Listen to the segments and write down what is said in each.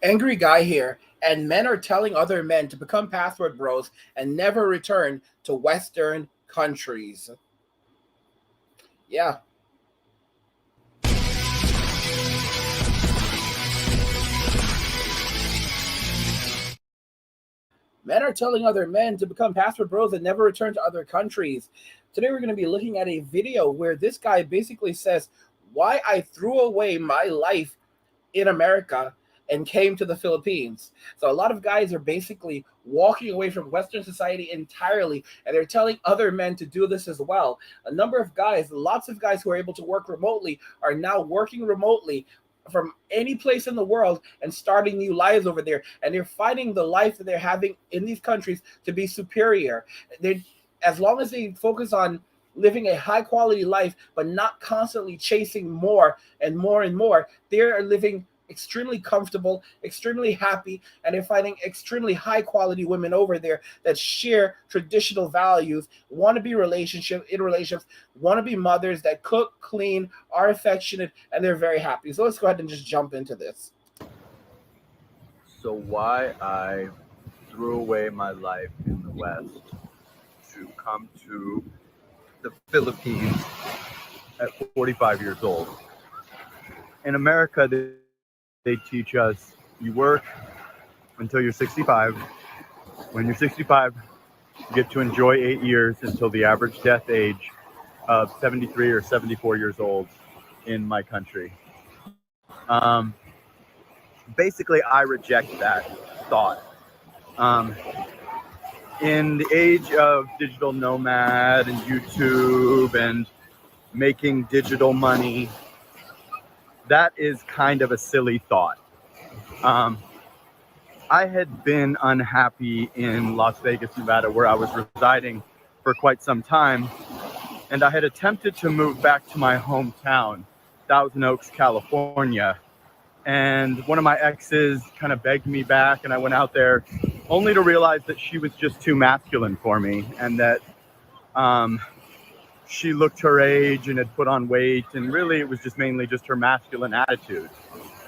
Angry guy here, and men are telling other men to become password bros and never return to Western countries. Yeah. Men are telling other men to become password bros and never return to other countries. Today we're going to be looking at a video where this guy basically says why I threw away my life in America and came to the Philippines. So a lot of guys are basically walking away from Western society entirely, and they're telling other men to do this as well. A number of guys, lots of guys who are able to work remotely are now working remotely from any place in the world and starting new lives over there, and they're finding the life that they're having in these countries to be superior. They, as long as they focus on living a high quality life but not constantly chasing more and more and more, they are living extremely comfortable, extremely happy, and they're finding extremely high quality women over there that share traditional values, want to be relationships, want to be mothers that cook, clean, are affectionate, and they're very happy. So let's go ahead and just jump into this. So why I threw away my life in the West to come to the Philippines at 45 years old. In America, they teach us you work until you're 65. When you're 65, you get to enjoy 8 years until the average death age of 73 or 74 years old in my country. Basically, I reject that thought. In the age of digital nomad and YouTube and making digital money, that is kind of a silly thought. I had been unhappy in Las Vegas, Nevada, where I was residing for quite some time, and I had attempted to move back to my hometown, Thousand Oaks, California, and one of my exes kind of begged me back, and I went out there only to realize that she was just too masculine for me, and that she looked her age and had put on weight, and really it was just mainly just her masculine attitude.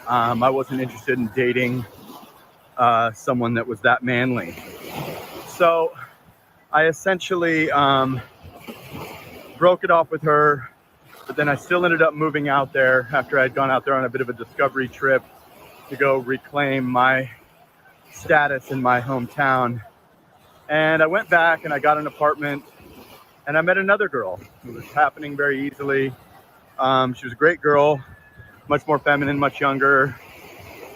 I wasn't interested in dating someone that was that manly. So I essentially broke it off with her, but then I still ended up moving out there after I'd gone out there on a bit of a discovery trip to go reclaim my status in my hometown. And I went back and I got an apartment, and I met another girl. It was happening very easily. She was a great girl, much more feminine, much younger,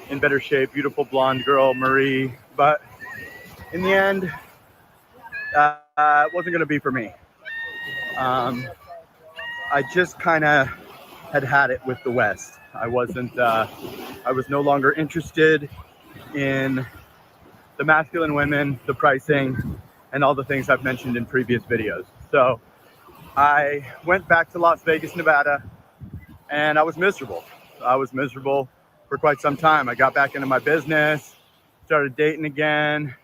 in better shape, beautiful blonde girl, Marie. But in the end, it wasn't going to be for me. I just kind of had it with the West. I was no longer interested in the masculine women, the pricing, and all the things I've mentioned in previous videos. So I went back to Las Vegas, Nevada, and I was miserable. I was miserable for quite some time. I got back into my business, started dating again,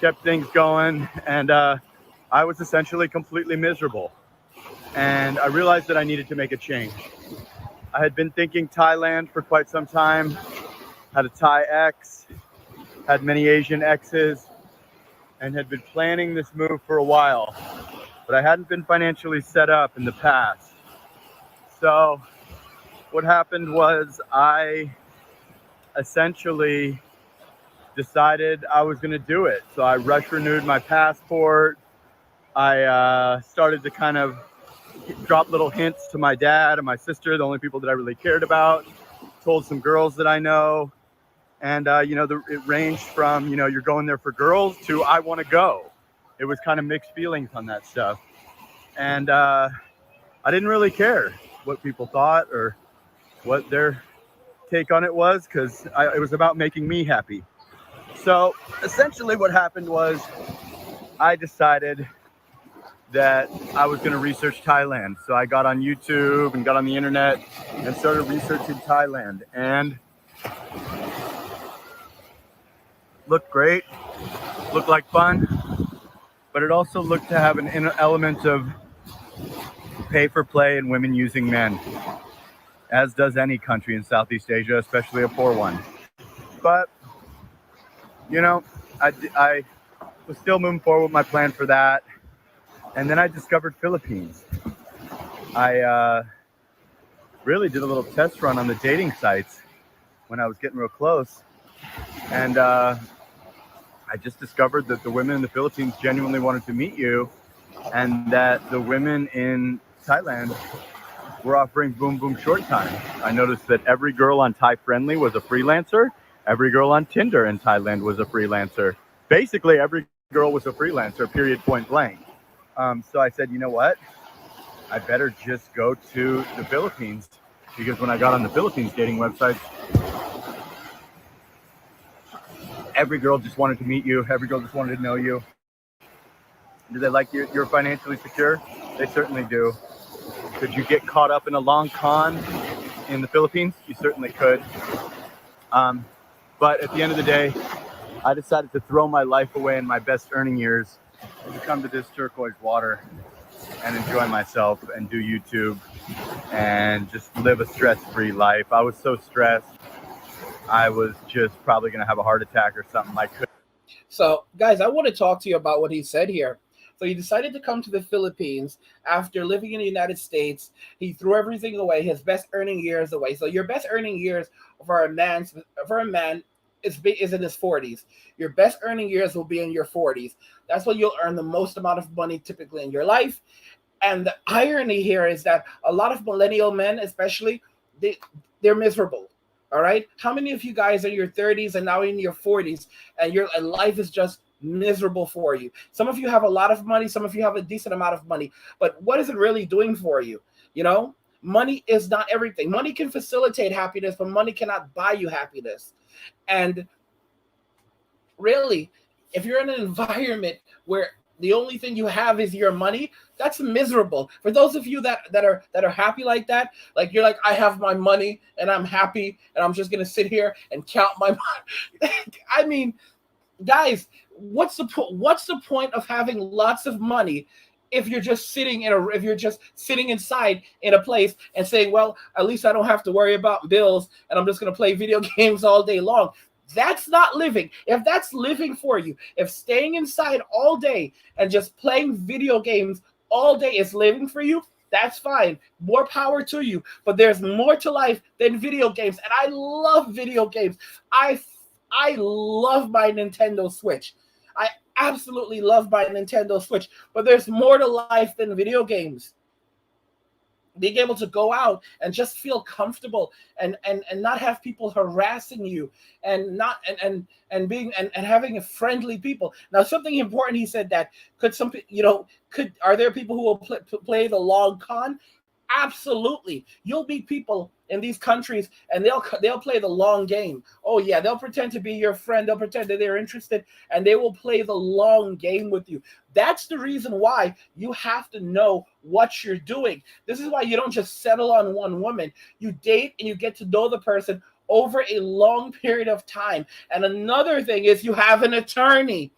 kept things going, and I was essentially completely miserable. And I realized that I needed to make a change. I had been thinking Thailand for quite some time, had a Thai ex, had many Asian exes, and had been planning this move for a while, but I hadn't been financially set up in the past. So what happened was I essentially decided I was going to do it. So I rush renewed my passport. I started to kind of drop little hints to my dad and my sister, the only people that I really cared about. Told some girls that I know. And, it ranged from, you're going there for girls to I want to go. It was kind of mixed feelings on that stuff. And I didn't really care what people thought or what their take on it was, because it was about making me happy. So essentially what happened was I decided that I was going to research Thailand. So I got on YouTube and got on the internet and started researching Thailand. And looked great, looked like fun, but it also looked to have an element of pay for play and women using men, as does any country in Southeast Asia, especially a poor one. But, you know, I was still moving forward with my plan for that. And then I discovered Philippines. I really did a little test run on the dating sites when I was getting real close. And I just discovered that the women in the Philippines genuinely wanted to meet you, and that the women in Thailand were offering boom boom short time. I noticed that every girl on Thai Friendly was a freelancer. Every girl on Tinder in Thailand was a freelancer. Basically, every girl was a freelancer, period, point blank. So I said, you know what? I better just go to the Philippines, because when I got on the Philippines dating websites, every girl just wanted to meet you. Every girl just wanted to know you. Do they like you? You're financially secure? They certainly do. Could you get caught up in a long con in the Philippines? You certainly could. But at the end of the day, I decided to throw my life away in my best earning years to come to this turquoise water and enjoy myself and do YouTube and just live a stress-free life. I was so stressed. I was just probably going to have a heart attack or something. I could. So, guys, I want to talk to you about what he said here. So he decided to come to the Philippines after living in the United States. He threw everything away, his best earning years away. So your best earning years for a man is in his 40s. Your best earning years will be in your 40s. That's when you'll earn the most amount of money typically in your life. And the irony here is that a lot of millennial men, especially, they're miserable. All right. How many of you guys are in your 30s and now in your 40s and life is just miserable for you? Some of you have a lot of money. Some of you have a decent amount of money. But what is it really doing for you? You know, money is not everything. Money can facilitate happiness, but money cannot buy you happiness. And really, if you're in an environment where the only thing you have is your money, that's miserable. For those of you that are happy like that, like you're like, I have my money and I'm happy and I'm just gonna sit here and count my money. I mean, guys, what's the point of having lots of money if you're just sitting inside in a place and saying, well, at least I don't have to worry about bills and I'm just gonna play video games all day long? That's not living. If that's living for you, if staying inside all day and just playing video games all day is living for you, that's fine. More power to you. But there's more to life than video games. And I love video games. I love my Nintendo Switch. I absolutely love my Nintendo Switch. But there's more to life than video games. Being able to go out and just feel comfortable and not have people harassing you and having a friendly people. Now, something important he said, that are there people who will play the long con? Absolutely. You'll meet people in these countries and they'll play the long game. Oh yeah, they'll pretend to be your friend. They'll pretend that they're interested and they will play the long game with you. That's the reason why you have to know what you're doing. This is why you don't just settle on one woman. You date and you get to know the person over a long period of time. And another thing is you have an attorney.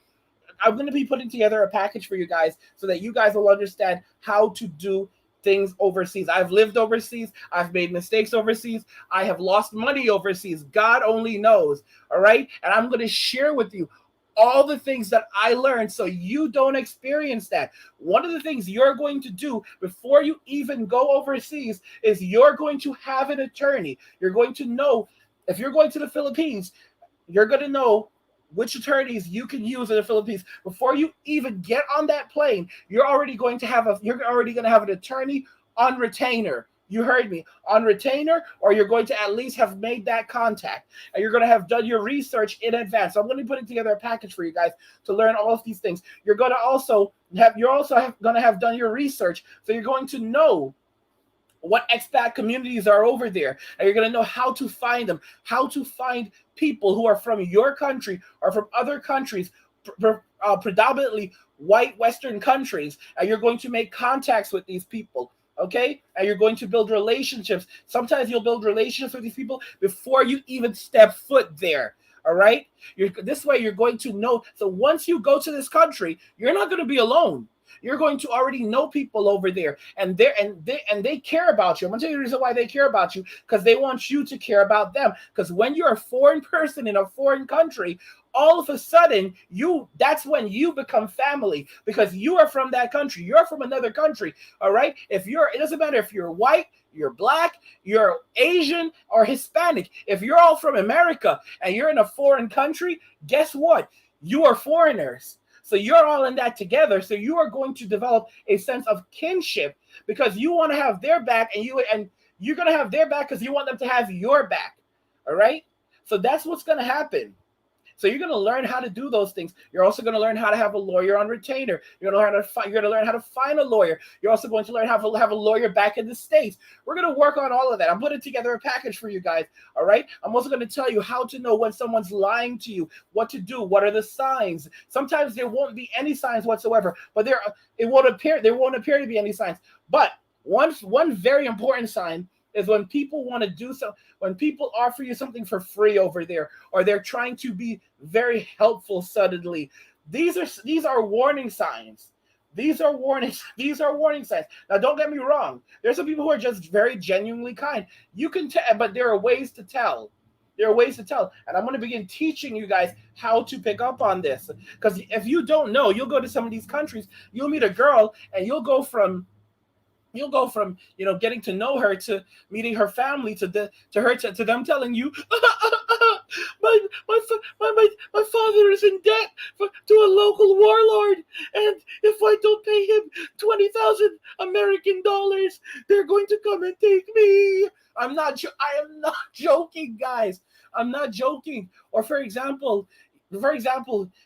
I'm going to be putting together a package for you guys so that you guys will understand how to do things overseas. I've lived overseas. I've made mistakes overseas. I have lost money overseas. God only knows. All right. And I'm going to share with you all the things that I learned so you don't experience that. One of the things you're going to do before you even go overseas is you're going to have an attorney. You're going to know, if you're going to the Philippines, you're going to know which attorneys you can use in the Philippines. Before you even get on that plane, you're already going to have an attorney on retainer. You heard me, on retainer, or you're going to at least have made that contact, and you're going to have done your research in advance. So I'm going to be putting together a package for you guys to learn all of these things. You're going to have done your research, so you're going to know what expat communities are over there, and you're going to know how to find them, how to find people who are from your country or from other countries, predominantly white Western countries, and you're going to make contacts with these people. Okay, and you're going to build relationships. Sometimes you'll build relationships with these people before you even step foot there. All right, this way you're going to know. So once you go to this country, you're not going to be alone. You're going to already know people over there, and they care about you. I'm gonna tell you the reason why they care about you, because they want you to care about them. Because when you're a foreign person in a foreign country, all of a sudden that's when you become family, because you are from that country. You're from another country. All right. It doesn't matter if you're white, you're black, you're Asian, or Hispanic. If you're all from America and you're in a foreign country, guess what? You are foreigners. So you're all in that together. So you are going to develop a sense of kinship, because you want to have their back, and you're going to have their back because you want them to have your back. All right. So that's what's going to happen. So you're going to learn how to do those things. You're also going to learn how to have a lawyer on retainer. You're going to learn how to find a lawyer. You're also going to learn how to have a lawyer back in the States. We're going to work on all of that. I'm putting together a package for you guys. All right. I'm also going to tell you how to know when someone's lying to you, what to do, what are the signs. Sometimes there won't be any signs whatsoever, but there won't appear to be any signs. But one very important sign is when people want to do so, when people offer you something for free over there, or they're trying to be very helpful suddenly. These are warning signs. These are warning signs. Now, don't get me wrong. There's some people who are just very genuinely kind. You can tell, but there are ways to tell. And I'm going to begin teaching you guys how to pick up on this. Because if you don't know, you'll go to some of these countries, you'll meet a girl, and you'll go from getting to know her, to meeting her family, to them telling you, my father is in debt to a local warlord, and if I don't pay him 20,000 American dollars, they're going to come and take me. I am not joking, guys. I'm not joking. Or for example,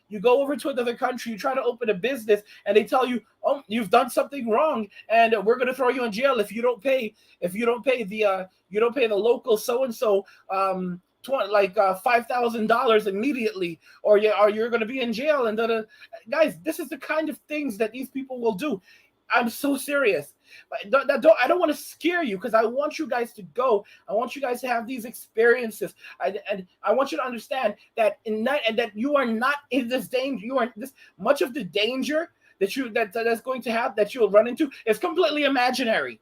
you go over to another country, you try to open a business, and they tell you, "Oh, you've done something wrong, and we're going to throw you in jail if you don't pay the local so and so $5,000 immediately, or you're going to be in jail." And guys, this is the kind of things that these people will do. I'm so serious. I don't want to scare you, because I want you guys to go. I want you guys to have these experiences. And I want you to understand that that you are not in this danger. You are this much of the danger that's going to have, that you'll run into, is completely imaginary.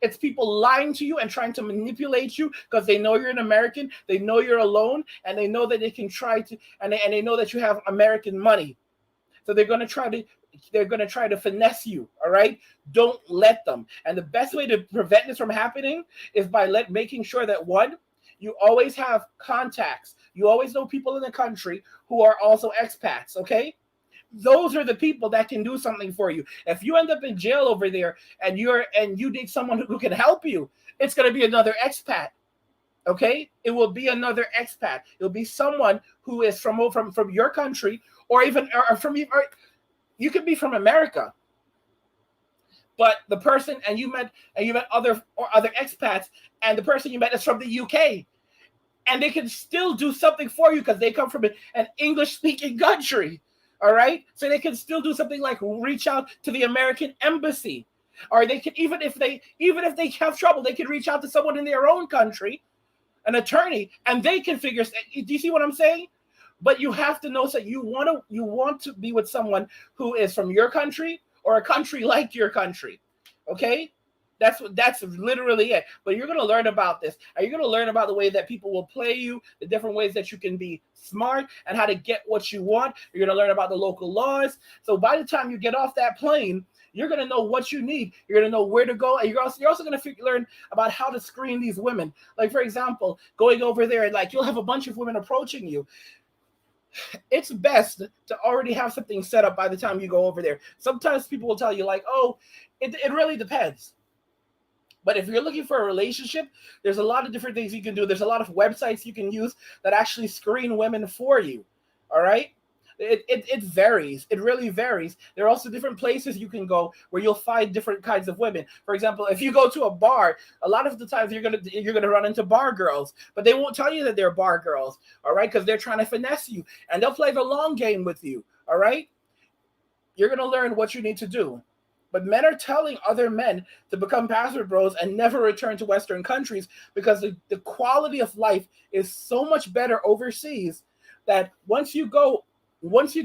It's people lying to you and trying to manipulate you, because they know you're an American, they know you're alone, and they know that they can try to, and they know that you have American money. So they're going to try to finesse you. All right. Don't let them. And the best way to prevent this from happening is by making sure that, one, you always have contacts. You always know people in the country who are also expats. Okay. Those are the people that can do something for you. If you end up in jail over there and you need someone who can help you, it's going to be another expat. Okay. It will be another expat. It'll be someone who is from your country, or even you could be from America, but the person you met other expats, and the person you met is from the UK, and they can still do something for you because they come from an English-speaking country. All right, so they can still do something like reach out to the American embassy, or they can, even if they have trouble, they can reach out to someone in their own country, an attorney, and they can figure. Do you see what I'm saying? But you have to know that you want to be with someone who is from your country, or a country like your country. Okay? That's literally it. But you're going to learn about this. And you're going to learn about the way that people will play you, the different ways that you can be smart, and how to get what you want. You're going to learn about the local laws. So by the time you get off that plane, you're going to know what you need. You're going to know where to go. And you're also going to learn about how to screen these women. Like, for example, going over there, and you'll have a bunch of women approaching you. It's best to already have something set up by the time you go over there. Sometimes people will tell you, oh, it really depends. But if you're looking for a relationship, there's a lot of different things you can do. There's a lot of websites you can use that actually screen women for you. All right? It varies. It really varies. There are also different places you can go where you'll find different kinds of women. For example, if you go to a bar, a lot of the times you're gonna run into bar girls, but they won't tell you that they're bar girls, all right? Because they're trying to finesse you, and they'll play the long game with you, all right? You're gonna learn what you need to do. But men are telling other men to become passport bros and never return to Western countries, because the quality of life is so much better overseas that once you go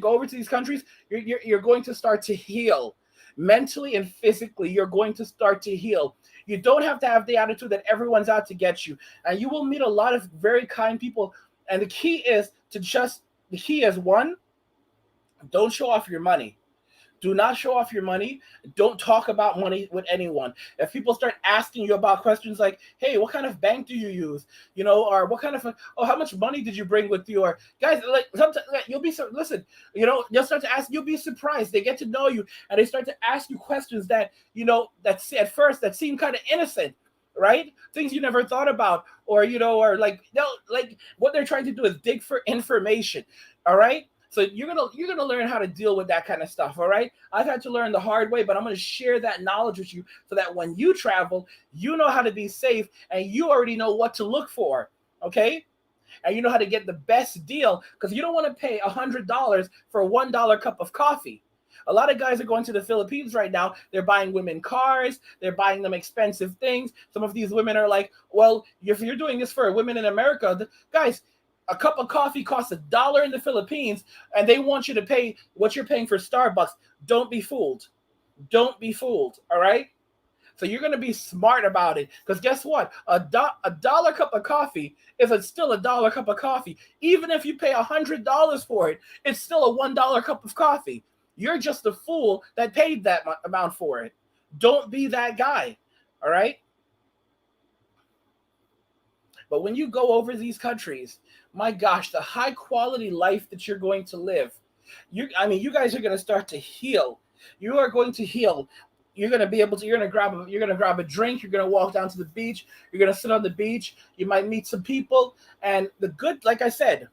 over to these countries, you're going to start to heal. mentally and physically, you're going to start to heal. You don't have to have the attitude that everyone's out to get you. And you will meet a lot of very kind people. And the key is one, don't show off your money. Do not show off your money. Don't talk about money with anyone. If people start asking you about questions like, "Hey, what kind of bank do you use?" Or what kind of, "Oh, how much money did you bring with you?" Or guys, like sometimes you'll be listen, they'll start to ask. You'll be surprised. They get to know you and they start to ask you questions that that's at first that seem kind of innocent, right? Things you never thought about, or or like what they're trying to do is dig for information. All right. So you're gonna learn how to deal with that kind of stuff, all right? I've had to learn the hard way, but I'm gonna share that knowledge with you so that when you travel, you know how to be safe and you already know what to look for, okay? And you know how to get the best deal because you don't want to pay $100 for a $1 cup of coffee. A lot of guys are going to the Philippines right now. They're buying women cars. They're buying them expensive things. Some of these women are like, well, if you're doing this for women in America, guys, a cup of coffee costs $1 in the Philippines, and they want you to pay what you're paying for Starbucks. Don't be fooled. Don't be fooled, all right? So you're going to be smart about it because guess what? A dollar cup of coffee is still $1 cup of coffee. Even if you pay $100 for it, it's still a $1 cup of coffee. You're just a fool that paid that amount for it. Don't be that guy, all right? But when you go over these countries, my gosh, the high quality life that you're going to live, you guys are going to start to heal. You are going to heal. You're going to be able to, you're going to grab a drink. You're going to walk down to the beach. You're going to sit on the beach. You might meet some people. And like I said,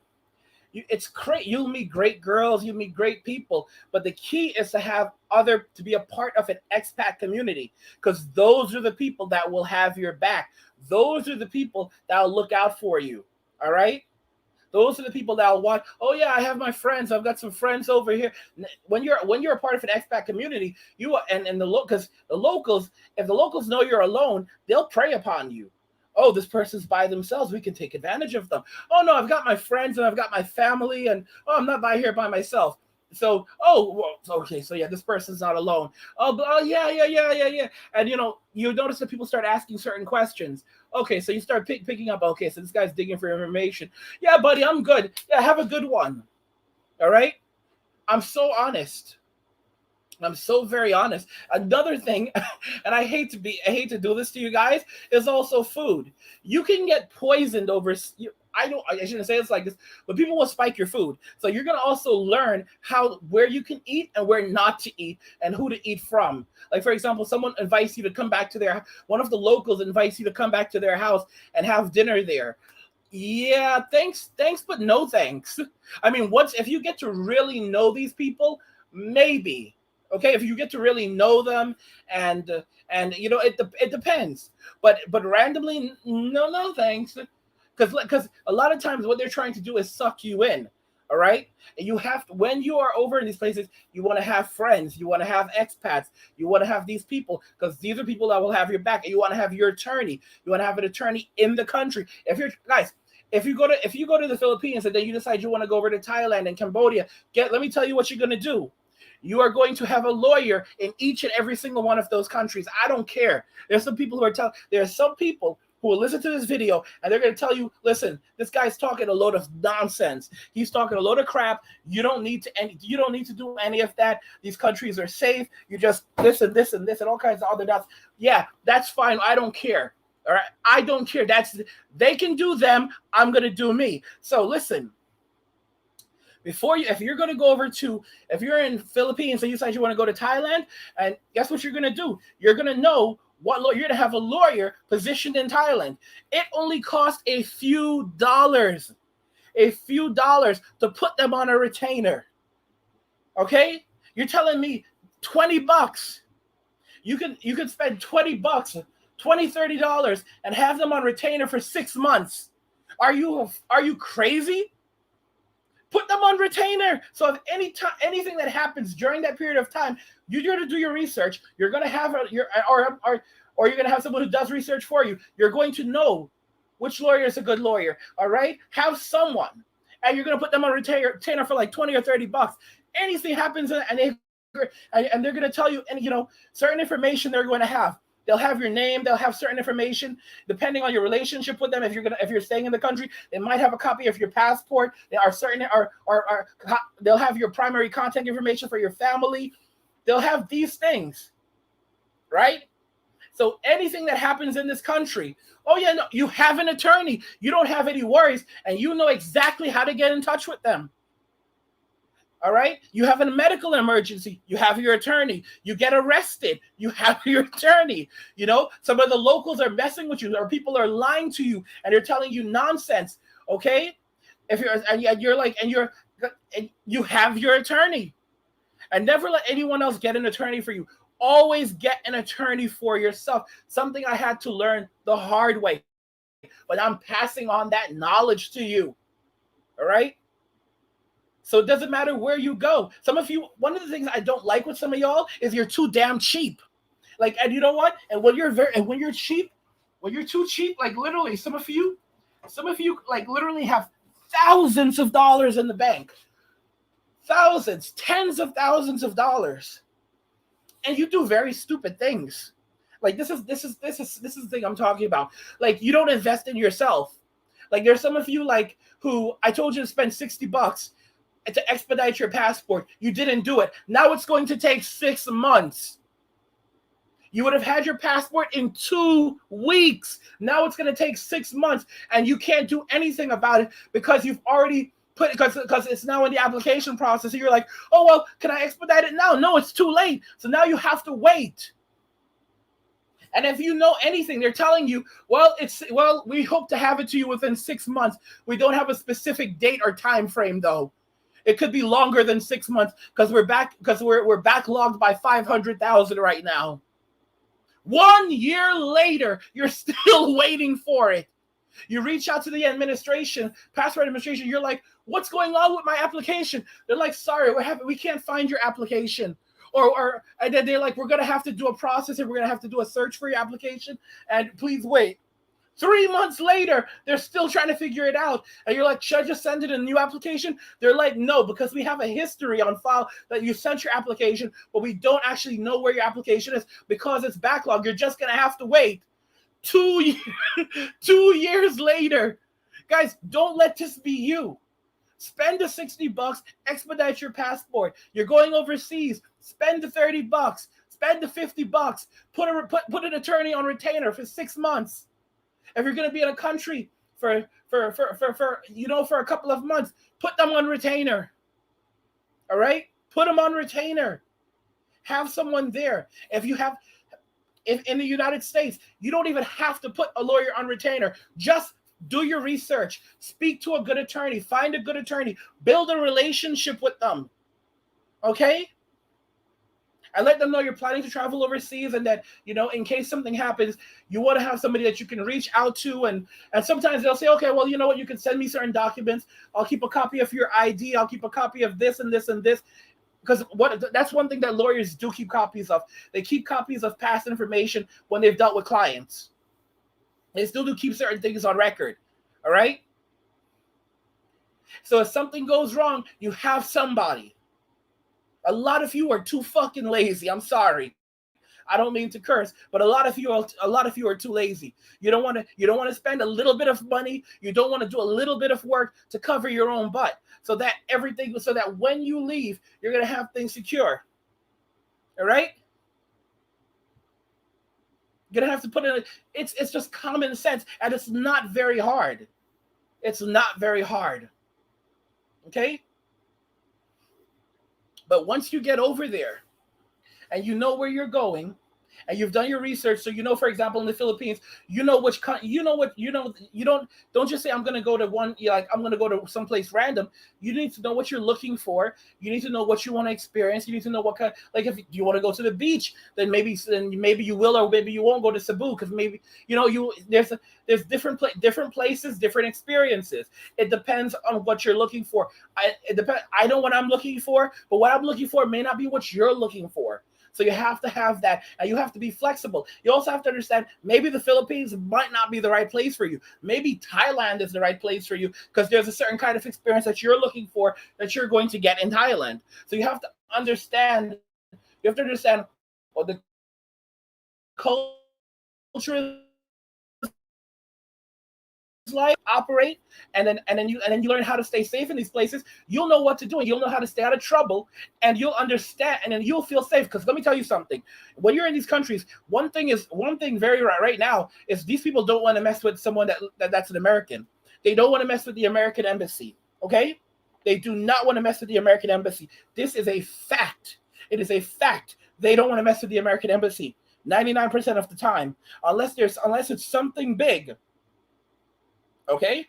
it's great. You'll meet great girls. You'll meet great people. But the key is to be a part of an expat community because those are the people that will have your back. Those are the people that will look out for you. All right. Those are the people that will watch. Oh yeah, I have my friends. I've got some friends over here. When you're a part of an expat community, because the locals, if the locals know you're alone, they'll prey upon you. Oh, this person's by themselves. We can take advantage of them. Oh no, I've got my friends and I've got my family, and I'm not here by myself. So, okay, so yeah, this person's not alone. Yeah. And you notice that people start asking certain questions. Okay, so you start picking up. Okay, so this guy's digging for information. Yeah, buddy, I'm good. Yeah, have a good one. All right. I'm so honest. I'm so very honest. Another thing, and I hate to do this to you guys, is also food. You can get poisoned over. I shouldn't say it's like this, but people will spike your food. So you're gonna also learn where you can eat and where not to eat, and who to eat from. Like for example, someone invites you to come back to one of the locals invites you to come back to their house and have dinner there. Yeah, thanks, but no thanks. I mean, if you get to really know these people, maybe. Okay, if you get to really know them, and it depends. But randomly, no thanks, because a lot of times what they're trying to do is suck you in. All right, and you have to, when you are over in these places, you want to have friends, you want to have expats, you want to have these people because these are people that will have your back, and you want to have your attorney. You want to have an attorney in the country. If you go to the Philippines and then you decide you want to go over to Thailand and Cambodia, let me tell you what you're gonna do. You are going to have a lawyer in each and every single one of those countries. I don't care. There are some people who will listen to this video and they're going to tell you, listen, this guy's talking a load of nonsense. He's talking a load of crap. You don't need to do any of that. These countries are safe. You just this and this and this and all kinds of other nuts. Yeah, that's fine. I don't care. All right. I don't care. They can do them. I'm going to do me. So listen. If you're in Philippines and you decide you want to go to Thailand, and guess what you're going to do? You're going to know you're going to have a lawyer positioned in Thailand. It only costs a few dollars to put them on a retainer. Okay? You're telling me $20. You can spend $20, $20, $30 and have them on retainer for 6 months. Are you crazy? Put them on retainer. So if anything that happens during that period of time, you're going to do your research. You're going to have or you're going to have someone who does research for you. You're going to know which lawyer is a good lawyer. All right, have someone, and you're going to put them on retainer for like $20 or $30. Anything happens and they and they're going to tell you, and certain information they're going to have. They'll have your name. They'll have certain information depending on your relationship with them. If you're staying in the country, they might have a copy of your passport. They are certain, or they'll have your primary contact information for your family. They'll have these things, right? So anything that happens in this country, oh yeah, no, you have an attorney. You don't have any worries, and you know exactly how to get in touch with them. All right. You have a medical emergency. You have your attorney. You get arrested. You have your attorney. Some of the locals are messing with you, or people are lying to you, and they're telling you nonsense. Okay. If you have your attorney, and never let anyone else get an attorney for you. Always get an attorney for yourself. Something I had to learn the hard way, but I'm passing on that knowledge to you. All right. So it doesn't matter where you go. Some of you, one of the things I don't like with some of y'all is you're too damn cheap. And you know what? And when you're cheap, when you're too cheap, like literally, some of you like literally have thousands of dollars in the bank, thousands, tens of thousands of dollars, and you do very stupid things. Like this is the thing I'm talking about. Like you don't invest in yourself. Like there's some of you like who I told you to spend $60 to expedite your passport. You didn't do it. Now it's going to take 6 months. You would have had your passport in 2 weeks. Now it's going to take 6 months, and you can't do anything about it because you've already because it's now in the application process. And you're like, oh, well, can I expedite it now? No, it's too late. So now you have to wait. And if you know anything, they're telling you, well, we hope to have it to you within 6 months. We don't have a specific date or time frame, though. It could be longer than 6 months because we're backlogged by 500,000 right now. 1 year later, you're still waiting for it. You reach out to the passport administration. You're like, what's going on with my application? They're like, sorry, we can't find your application. And then they're like, we're going to have to do a process and we're going to have to do a search for your application. And please wait. 3 months later, they're still trying to figure it out. And you're like, should I just send it a new application? They're like, no, because we have a history on file that you sent your application, but we don't actually know where your application is because it's backlogged. You're just going to have to wait 2 years later. Guys, don't let this be you. Spend the $60, expedite your passport. You're going overseas. Spend the $30. Spend the $50. Put an attorney on retainer for 6 months. If you're going to be in a country for a couple of months, put them on retainer. All right? Put them on retainer. Have someone there. If in the United States, you don't even have to put a lawyer on retainer. Just do your research. Speak to a good attorney. Find a good attorney. Build a relationship with them. Okay? And let them know you're planning to travel overseas and that, in case something happens, you want to have somebody that you can reach out to. And sometimes they'll say, okay, well, you know what? You can send me certain documents. I'll keep a copy of your ID. I'll keep a copy of this and this and this. Because that's one thing that lawyers do keep copies of. They keep copies of past information when they've dealt with clients. They still do keep certain things on record. All right? So if something goes wrong, you have somebody. A lot of you are too fucking lazy. I'm sorry. I don't mean to curse, but a lot of you are too lazy. You don't want to spend a little bit of money. You don't want to do a little bit of work to cover your own butt so that when you leave, you're going to have things secure. All right? You're going to have to put in it's just common sense, and it's not very hard. It's not very hard. Okay? But once you get over there and you know where you're going and you've done your research, so for example, in the Philippines, you don't just say I'm going to go to I'm going to go to someplace random. You need to know what you're looking for. You need to know what you want to experience. You need to know what kind, like if you want to go to the beach, then maybe you will, or maybe you won't go to Cebu because maybe there's different places, different experiences. It depends on what you're looking for. I know what I'm looking for, but what I'm looking for may not be what you're looking for. So you have to have that, and you have to be flexible. You also have to understand maybe the Philippines might not be the right place for you. Maybe Thailand is the right place for you because there's a certain kind of experience that you're looking for that you're going to get in Thailand. So you have to understand You have to understand what the culture is like, operate, and then you learn how to stay safe in these places. You'll know what to do, and you'll know how to stay out of trouble, and you'll understand, and then you'll feel safe. Because let me tell you something: when you're in these countries, one thing very right now is these people don't want to mess with someone that's an American. They don't want to mess with the American embassy. Okay, they do not want to mess with the American embassy. This is a fact. It is a fact. They don't want to mess with the American embassy 99% of the time, unless it's something big. Okay.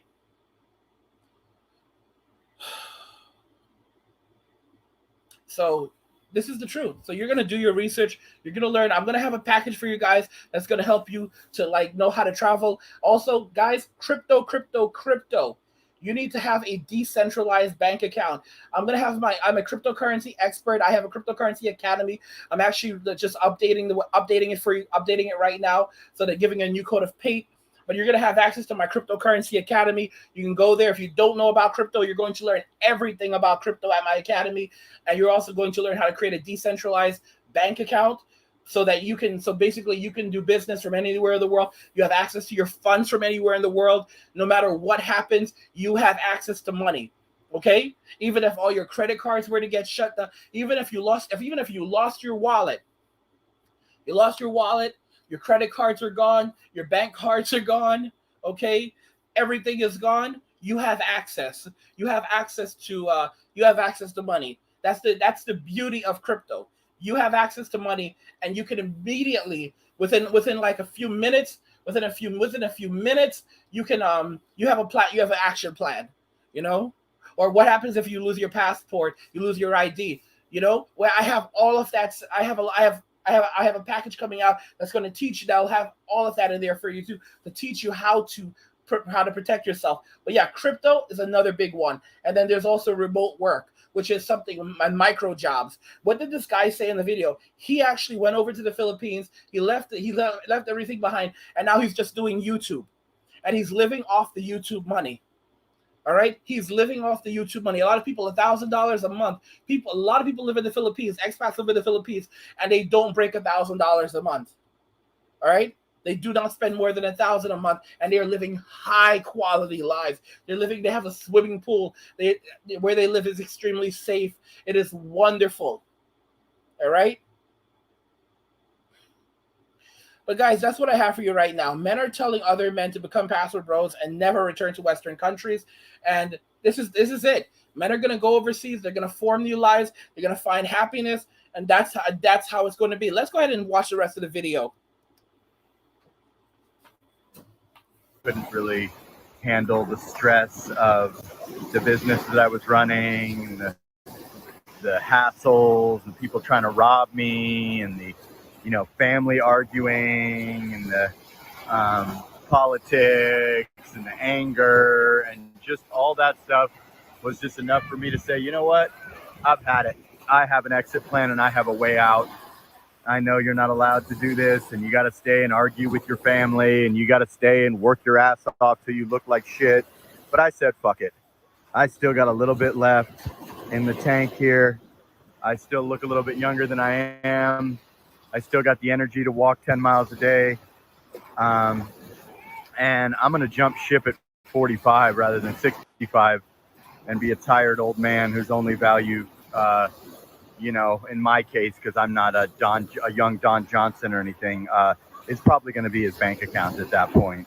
So this is the truth. So you're gonna do your research. You're gonna learn. I'm gonna have a package for you guys that's gonna help you to like know how to travel. Also, guys, crypto. You need to have a decentralized bank account. I'm a cryptocurrency expert. I have a cryptocurrency academy. I'm actually just updating it for you, updating it right now. So they're giving a new code of pay. But you're going to have access to my cryptocurrency academy. You can go there. If you don't know about crypto, you're going to learn everything about crypto at my academy. And you're also going to learn how to create a decentralized bank account so basically you can do business from anywhere in the world. You have access to your funds from anywhere in the world. No matter what happens, you have access to money. Okay? Even if all your credit cards were to get shut down, even if you lost your wallet, your credit cards are gone, your bank cards are gone, okay? Everything is gone. You have access. You have access to money. That's the beauty of crypto. You have access to money, and you can immediately within like a few minutes, within a few minutes, you can you have an action plan, you know? Or what happens if you lose your passport, you lose your ID, you know? Where I have all of that. I have a package coming out that's going to teach you. That'll have all of that in there for you to teach you how to protect yourself. But yeah, crypto is another big one. And then there's also remote work, which is something, micro jobs. What did this guy say in the video? He actually went over to the Philippines. He left everything behind, and now he's just doing YouTube, and he's living off the YouTube money. All right, he's living off the YouTube money. A lot of people, $1,000 a month. A lot of people live in the Philippines. Expats live in the Philippines, and they don't break $1,000 a month. All right, they do not spend more than $1,000 a month, and they are living high quality lives. They have a swimming pool. Where they live is extremely safe. It is wonderful. All right. But guys, that's what I have for you right now. Men are telling other men to become password bros and never return to Western countries. And this is it. Men are going to go overseas. They're going to form new lives. They're going to find happiness. And that's how it's going to be. Let's go ahead and watch the rest of the video. Couldn't really handle the stress of the business that I was running, the hassles and people trying to rob me, and the family arguing, and the politics and the anger, and just all that stuff was just enough for me to say, you know what, I've had it. I have an exit plan and I have a way out. I know you're not allowed to do this, and you got to stay and argue with your family, and you got to stay and work your ass off till you look like shit. But I said, fuck it. I still got a little bit left in the tank here. I still look a little bit younger than I am. I still got the energy to walk 10 miles a day. And I'm going to jump ship at 45 rather than 65 and be a tired old man whose only value, in my case, because I'm not a young Don Johnson or anything, is probably going to be his bank account at that point.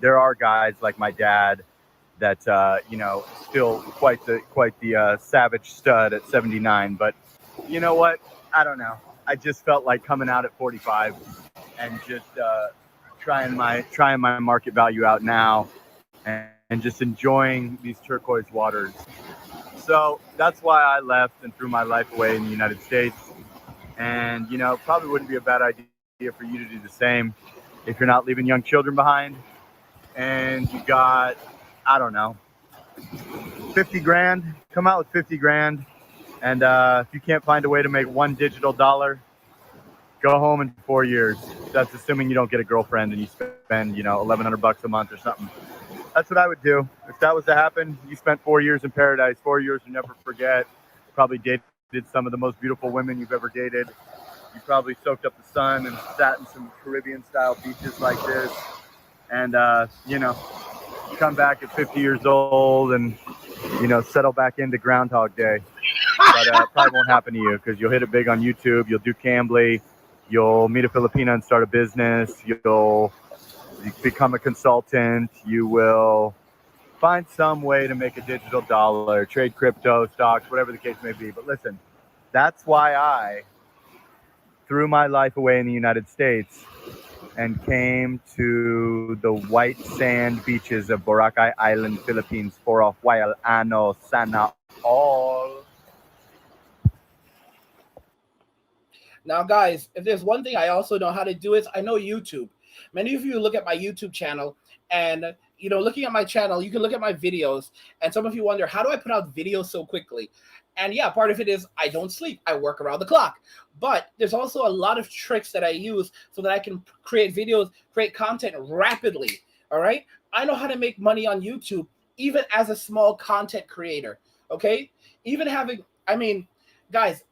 There are guys like my dad that, still quite the savage stud at 79. But you know what? I don't know. I just felt like coming out at 45 and just trying my market value out now and just enjoying these turquoise waters. So that's why I left and threw my life away in the United States. And, probably wouldn't be a bad idea for you to do the same if you're not leaving young children behind. And you got, I don't know, 50 grand, come out with 50 grand. And if you can't find a way to make one digital dollar, go home in 4 years. That's assuming you don't get a girlfriend and you spend, $1,100 a month or something. That's what I would do. If that was to happen, you spent 4 years in paradise, 4 years you never forget, probably dating some of the most beautiful women you've ever dated. You probably soaked up the sun and sat in some Caribbean-style beaches like this. And, you know, come back at 50 years old and, you know, settle back into Groundhog Day. But probably won't happen to you because you'll hit it big on YouTube. You'll do Cambly. You'll meet a Filipina and start a business. You'll become a consultant. You will find some way to make a digital dollar, trade crypto, stocks, whatever the case may be. But listen, that's why I threw my life away in the United States and came to the white sand beaches of Boracay Island, Philippines for a while. Ano sana all. Now, guys, if there's one thing I also know how to do is I know YouTube. Many of you look at my YouTube channel, and you know, looking at my channel, you can look at my videos, and some of you wonder, how do I put out videos so quickly? And yeah, part of it is I don't sleep. I work around the clock. But there's also a lot of tricks that I use so that I can create videos, create content rapidly. All right? I know how to make money on YouTube, even as a small content creator. Okay? Even having, I mean, guys,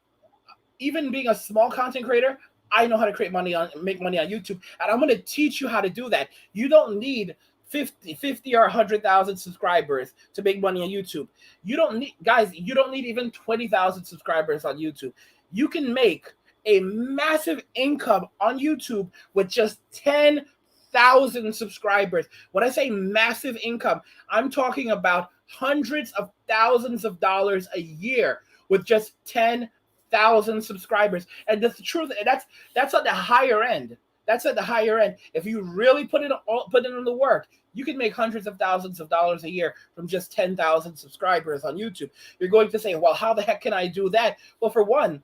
even being a small content creator, I know how to make money on YouTube, and I'm going to teach you how to do that. You don't need 50 or 100,000 subscribers to make money on YouTube. You don't need, guys, you don't need even 20,000 subscribers on YouTube. You can make a massive income on YouTube with just 10,000 subscribers. When I say massive income, I'm talking about hundreds of thousands of dollars a year with just 10,000 subscribers. And that's the truth. That's at the higher end. That's at the higher end. If you really put in the work, you can make hundreds of thousands of dollars a year from just 10,000 subscribers on YouTube. You're going to say, well, how the heck can I do that? Well, for one,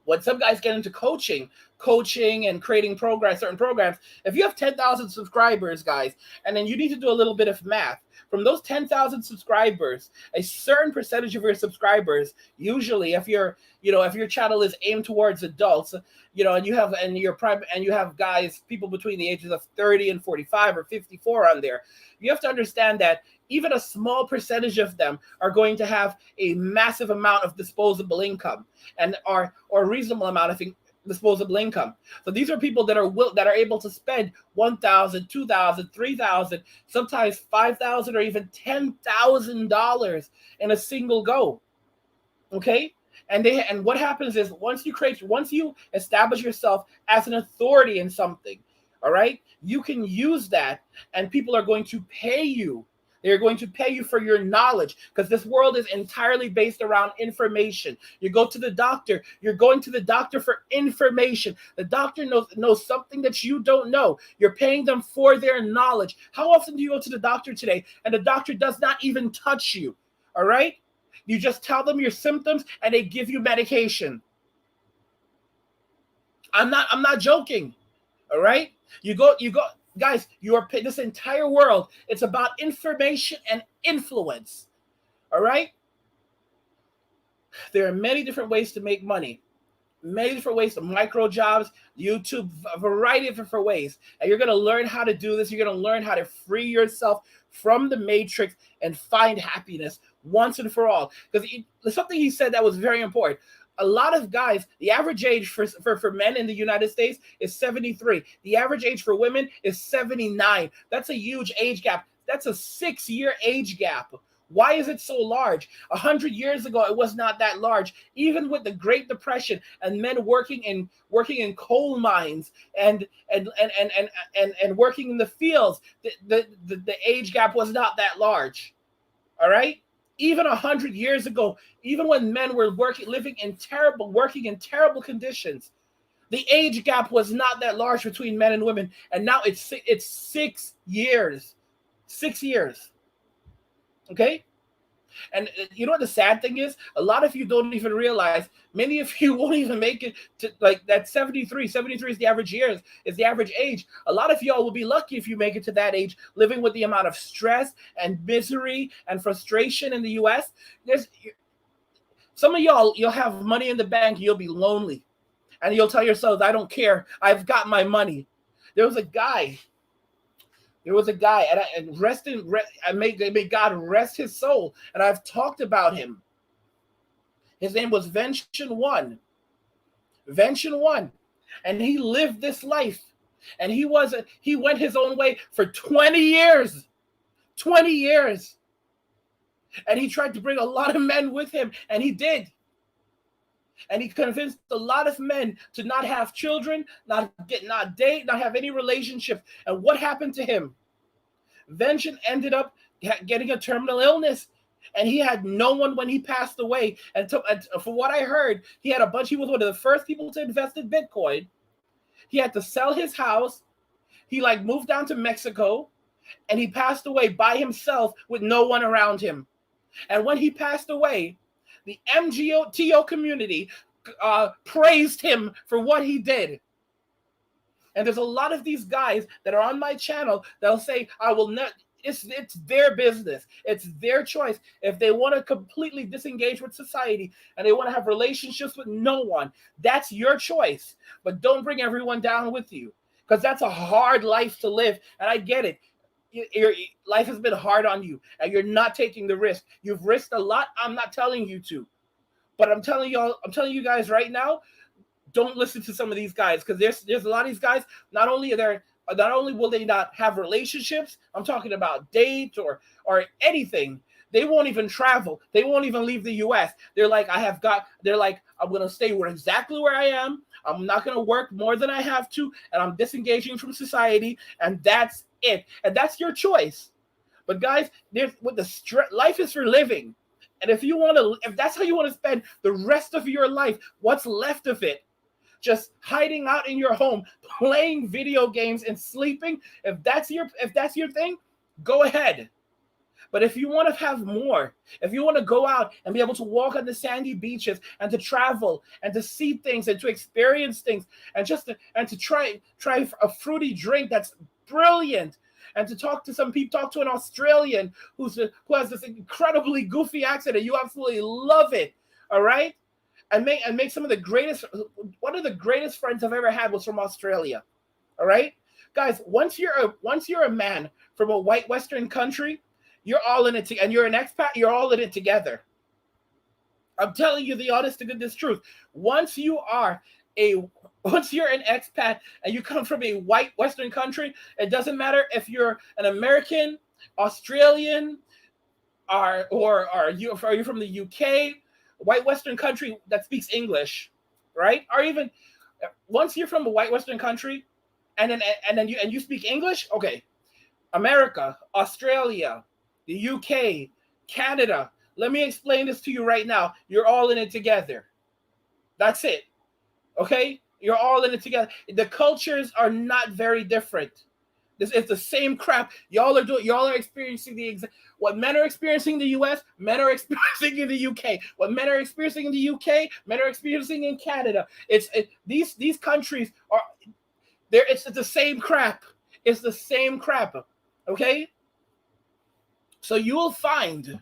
when some guys get into coaching and creating certain programs, if you have 10,000 subscribers, guys, and then you need to do a little bit of math, from those 10,000 subscribers, a certain percentage of your subscribers, usually if your channel is aimed towards adults, and you have guys, people between the ages of 30 and 45 or 54 on there, you have to understand that even a small percentage of them are going to have a massive amount of disposable income or a reasonable amount of disposable income. So these are people that are able to spend $1,000, $2,000, $3,000, sometimes $5,000 or even $10,000 in a single go. Okay? And what happens is once you establish yourself as an authority in something, all right, you can use that, and people are going to pay you. They're going to pay you for your knowledge, because this world is entirely based around information. You go to the doctor, you're going to the doctor for information. The doctor knows something that you don't know. You're paying them for their knowledge. How often do you go to the doctor today and the doctor does not even touch you? All right? You just tell them your symptoms and they give you medication. I'm not joking. All right? You go, guys, this entire world, it's about information and influence. All right? There are many different ways to make money. Many different ways, micro jobs, YouTube, a variety of different ways. And you're going to learn how to do this. You're going to learn how to free yourself from the matrix and find happiness once and for all. Because something he said that was very important. A lot of guys, the average age for men in the United States is 73. The average age for women is 79. That's a huge age gap. That's a 6-year age gap. Why is it so large? 100 years ago, it was not that large. Even with the Great Depression and men working in coal mines and working in the fields, the age gap was not that large. All right? Even 100 years ago, even when men were working in terrible conditions, the age gap was not that large between men and women. And now it's 6 years. 6 years. Okay? And you know what the sad thing is? A lot of you don't even realize, many of you won't even make it to like that 73. 73 is the average age. A lot of y'all will be lucky if you make it to that age, living with the amount of stress and misery and frustration in the US. Some of y'all, you'll have money in the bank, you'll be lonely. And you'll tell yourselves, I don't care. I've got my money. There was a guy, and may God rest his soul. And I've talked about him. His name was Vention One. Vention One. And he lived this life. And he went his own way for 20 years. 20 years. And he tried to bring a lot of men with him, and he did. And he convinced a lot of men to not have children, not date, not have any relationships. And what happened to him? Vention ended up getting a terminal illness, and he had no one when he passed away. And for what I heard, he was one of the first people to invest in Bitcoin. He had to sell his house. He moved down to Mexico, and he passed away by himself with no one around him. And when he passed away, the MGTO community praised him for what he did. And there's a lot of these guys that are on my channel that'll say, I will not. It's their business. It's their choice. If they want to completely disengage with society and they want to have relationships with no one, that's your choice. But don't bring everyone down with you, because that's a hard life to live. And I get it. Your life has been hard on you, and you're not taking the risk. You've risked a lot. I'm not telling you to, but I'm telling you guys right now, don't listen to some of these guys, because there's a lot of these guys. Not only will they not have relationships, I'm talking about dates or anything. They won't even travel. They won't even leave the U.S. They're like, I'm going to stay exactly where I am. I'm not going to work more than I have to, and I'm disengaging from society, and that's it. And that's your choice. But guys, life is for living. And if that's how you want to spend the rest of your life, what's left of it, just hiding out in your home, playing video games and sleeping, if that's your thing, go ahead. But if you want to have more, if you want to go out and be able to walk on the sandy beaches and to travel and to see things and to experience things and to try a fruity drink that's brilliant, and to talk to an Australian who has this incredibly goofy accent and you absolutely love it, all right? And make one of the greatest friends I've ever had was from Australia, all right? Guys, once you're a man from a white Western country, you're all in it, and you're an expat, you're all in it together. I'm telling you the honest to goodness truth. Once you're an expat and you come from a white Western country, it doesn't matter if you're an American, Australian, or are you from the UK, white Western country that speaks English, right? Or even once you're from a white Western country, and then you speak English, okay. America, Australia, the UK, Canada. Let me explain this to you right now. You're all in it together. That's it. Okay? You're all in it together. The cultures are not very different. This is the same crap. Y'all are experiencing what men are experiencing in the US, men are experiencing in the UK. What men are experiencing in the UK, men are experiencing in Canada. These countries are there. It's the same crap. It's the same crap. Okay? So you will find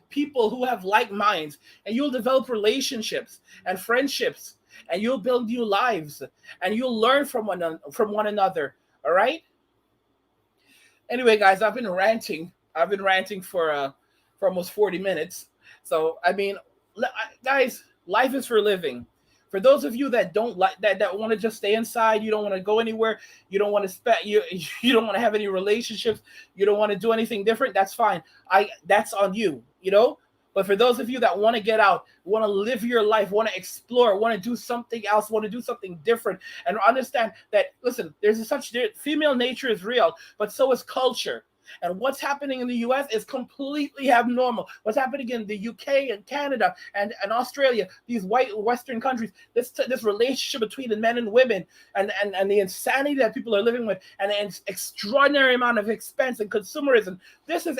people who have like minds, and you'll develop relationships and friendships, and you'll build new lives, and you'll learn from one another. All right. Anyway, guys, I've been ranting for almost 40 minutes. So I mean, guys, life is for living. For those of you that don't like that want to just stay inside, you don't want to go anywhere, you don't want to you don't want to have any relationships, you don't want to do anything different, that's fine. That's on you, you know? But for those of you that want to get out, want to live your life, want to explore, want to do something else, want to do something different, and understand that, listen, female nature is real, but so is culture. And what's happening in the US is completely abnormal. What's happening in the UK and Canada and Australia, these white Western countries, this relationship between the men and women, and the insanity that people are living with, and an extraordinary amount of expense and consumerism, this is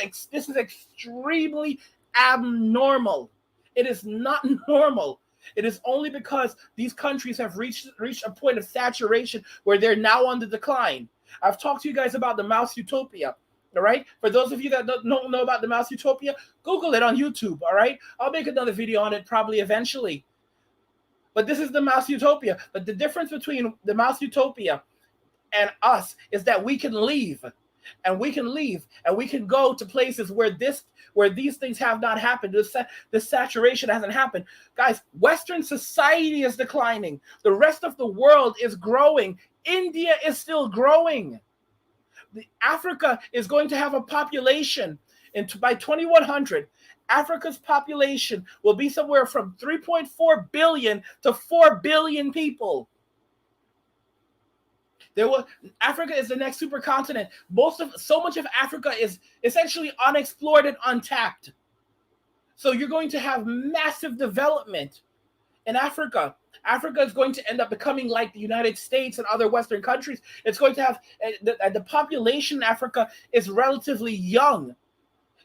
extremely abnormal. It is not normal. It is only because these countries have reached a point of saturation where they're now on the decline. I've talked to you guys about the mouse utopia. All right. For those of you that don't know about the mouse utopia, Google it on YouTube. All right. I'll make another video on it probably eventually. But this is the mouse utopia. But the difference between the mouse utopia and us is that we can leave. and we can leave and we can go to places where these things have not happened. This saturation hasn't happened. Guys, Western society is declining. The rest of the world is growing. India is still growing. Africa is going to have a population, and by 2100, Africa's population will be somewhere from 3.4 billion to 4 billion people. Africa is the next supercontinent. So much of Africa is essentially unexplored and untapped. So you're going to have massive development in Africa. Africa is going to end up becoming like the United States and other Western countries. It's going to have the population in Africa is relatively young.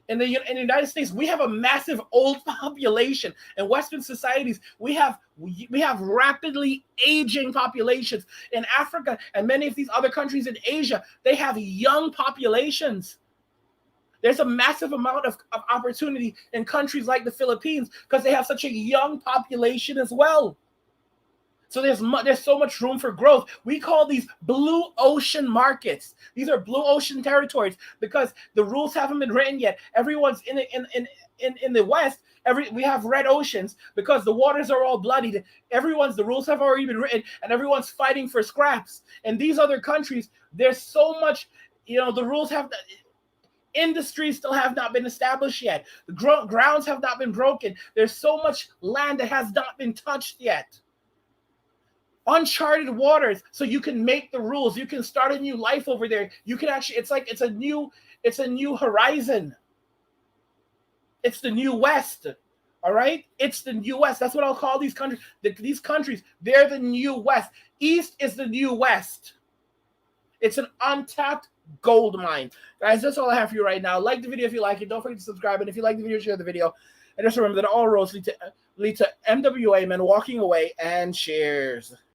In the United States, we have a massive old population. In Western societies, we have rapidly aging populations. In Africa and many of these other countries in Asia, they have young populations. There's a massive amount of opportunity in countries like the Philippines because they have such a young population as well. So there's so much room for growth. We call these blue ocean markets. These are blue ocean territories because the rules haven't been written yet. Everyone's in the West. We have red oceans because the waters are all bloodied. The rules have already been written, and everyone's fighting for scraps. In these other countries, there's so much. The rules industries still have not been established yet. The grounds have not been broken. There's so much land that has not been touched yet. Uncharted waters, so you can make the rules. You can start a new life over there. You can actually, it's a new horizon. It's the new West. All right? It's the new West. That's what I'll call these countries. These countries, they're the new West. East is the new West. It's an untapped gold mine. Guys, that's all I have for you right now. Like the video if you like it. Don't forget to subscribe. And if you like the video, share the video. And just remember that all roads lead to MWA men walking away, and cheers.